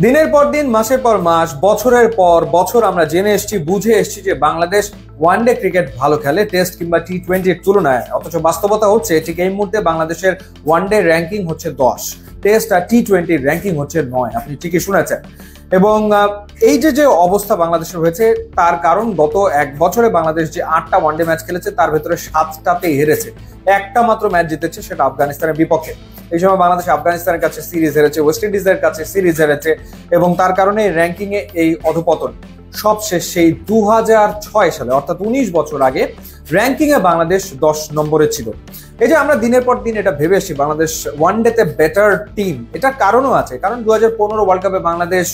দিনের পর দিন, মাসের পর মাস, বছরের পর বছর আমরা জেনে এসেছি, বুঝে এসেছি যে বাংলাদেশ ওয়ানডে ক্রিকেট ভালো খেলে টেস্ট কিংবা টি-20-র তুলনায়। অথচ বাস্তবতা হচ্ছে ঠিক এই মুহূর্তে বাংলাদেশের ওয়ানডে র্যাঙ্কিং হচ্ছে 10, টেস্ট আর টি-20 র্যাঙ্কিং হচ্ছে 9। আপনি ঠিকই শুনেছেন। এবং এই যে অবস্থা বাংলাদেশের হয়েছে তার কারণ গত এক বছরে বাংলাদেশ যে 8টা ওয়ানডে ম্যাচ খেলেছে তার ভেতরে 7টাতেই হেরেছে, একটা মাত্র ম্যাচ জিতেছে, সেটা আফগানিস্তানের বিপক্ষে। এই সময় বাংলাদেশ আফগানিস্তানের কাছে সিরিজ হেরেছে, ওয়েস্ট ইন্ডিজের কাছে সিরিজ হেরেছে, এবং তার কারণে র্যাঙ্কিং এ এই অধপতন। সবশেষ সেই 2006 সালে, অর্থাৎ 19 বছর আগে র্যাঙ্কিং এ বাংলাদেশ 10 নম্বরে ছিল। এই যে আমরা দিনের পর দিন এটা ভেবে আসছি বাংলাদেশ ওয়ানডেতে বেটার টিম, এটা কারণও আছে। কারণ 2015 ওয়ার্ল্ড কাপে বাংলাদেশ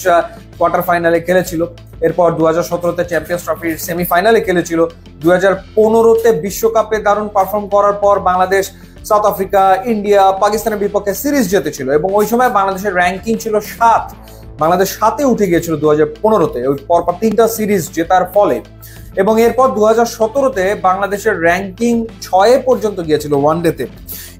কোয়ার্টার ফাইনালে খেলেছিল, এরপর 2017-তে চ্যাম্পিয়ন্স ট্রফির সেমিফাইনালে খেলেছিল, 2015-তে বিশ্বকাপে দারুণ পারফর্ম করার পর বাংলাদেশ সাউথ আফ্রিকা, ইন্ডিয়া, পাকিস্তানের বিপক্ষে সিরিজ জিতেছিল, এবং ওই সময় বাংলাদেশের র্যাঙ্কিং ছিল 7। বাংলাদেশ 7-এ উঠে গিয়েছিল 2015-তে ওই পরপর 3টা সিরিজ জেতার ফলে। এবং এরপর 2017-তে বাংলাদেশের র্যাঙ্কিং 6 পর্যন্ত গিয়েছিল ওয়ানডেতে।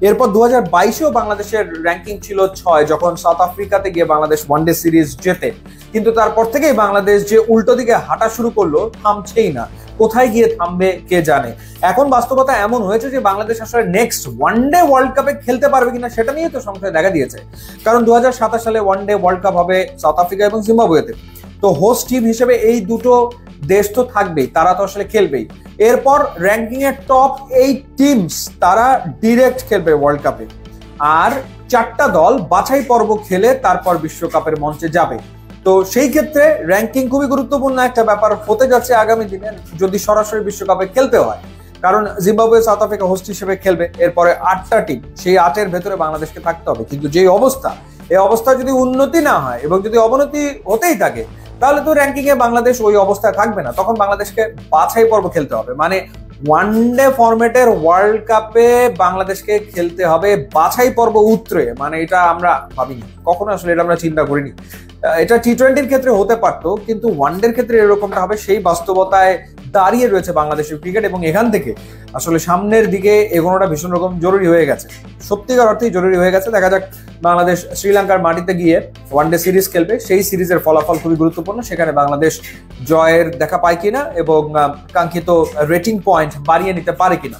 এরপর 2022-এও বাংলাদেশের র্যাঙ্কিং ছিল 6 যখন সাউথ আফ্রিকাতে গিয়ে বাংলাদেশ ওয়ানডে সিরিজ জেতে। কিন্তু তারপর থেকেই বাংলাদেশ যে উল্টো দিকে হাঁটা শুরু করলো, থামছেই না। কোথায় গিয়ে থামবে কে জানে। এখন বাস্তবতা এমন হয়েছে যে বাংলাদেশ আসলে নেক্সট ওয়ানডে ওয়ার্ল্ড কাপে খেলতে পারবে কিনা সেটা নিয়ে তো সংশয় দেখা দিয়েছে। কারণ 2027 সালে ওয়ানডে ওয়ার্ল্ড কাপ হবে সাউথ আফ্রিকা এবং জিম্বাবুয়েতে। তো হোস্ট টিম হিসেবে এই দুটো দেশ তো থাকবেই, তারা তো আসলে খেলবেই। এরপর র্যাঙ্কিং এর টপ 8 টিমস তারা ডিরেক্ট খেলবে ওয়ার্ল্ড কাপে, আর 4টা দল বাছাই পর্ব খেলে তারপর বিশ্বকাপের মঞ্চে যাবে। তো সেই ক্ষেত্রে র্যাঙ্কিং খুবই গুরুত্বপূর্ণ একটা ব্যাপার হতে যাচ্ছে আগামী দিনে, যদি সরাসরি বিশ্বকাপে খেলতে হয়। কারণ জিম্বাবুয়ে সাউথ আফ্রিকা হোস্ট হিসেবে খেলবে, এরপরে 8টা টিম, সেই 8-এর ভেতরে বাংলাদেশকে থাকতে হবে। কিন্তু যে অবস্থা, এই অবস্থা যদি উন্নতি না হয় এবং যদি অবনতি হতেই থাকে, তাহলে তো র্যাঙ্কিং এ বাংলাদেশ ওই অবস্থায় থাকবে না। তখন বাংলাদেশকে বাছাই পর্ব খেলতে হবে, মানে ওয়ানডে ফরম্যাটের ওয়ার্ল্ড কাপে বাংলাদেশকে খেলতে হবে বাছাই পর্ব উতরে। মানে এটা আমরা ভাবিনি কখনো, আসলে এটা আমরা চিন্তা করিনি। এটা টি-20-র ক্ষেত্রে হতে পারতো, কিন্তু ওয়ানডের ক্ষেত্রে এরকমটা হবে সেই বাস্তবতায় দাঁড়িয়ে রয়েছে বাংলাদেশের ক্রিকেট। এবং এখান থেকে আসলে সামনের দিকে এগোনোটা ভীষণ রকম জরুরি হয়ে গেছে, সত্যিকার অর্থেই জরুরি হয়ে গেছে। দেখা যাক বাংলাদেশ শ্রীলঙ্কার মাটিতে গিয়ে ওয়ানডে সিরিজ খেলবে, সেই সিরিজের ফলাফল খুবই গুরুত্বপূর্ণ। সেখানে বাংলাদেশ জয়ের দেখা পায় কিনা এবং কাঙ্ক্ষিত রেটিং পয়েন্ট বাড়িয়ে নিতে পারে কিনা।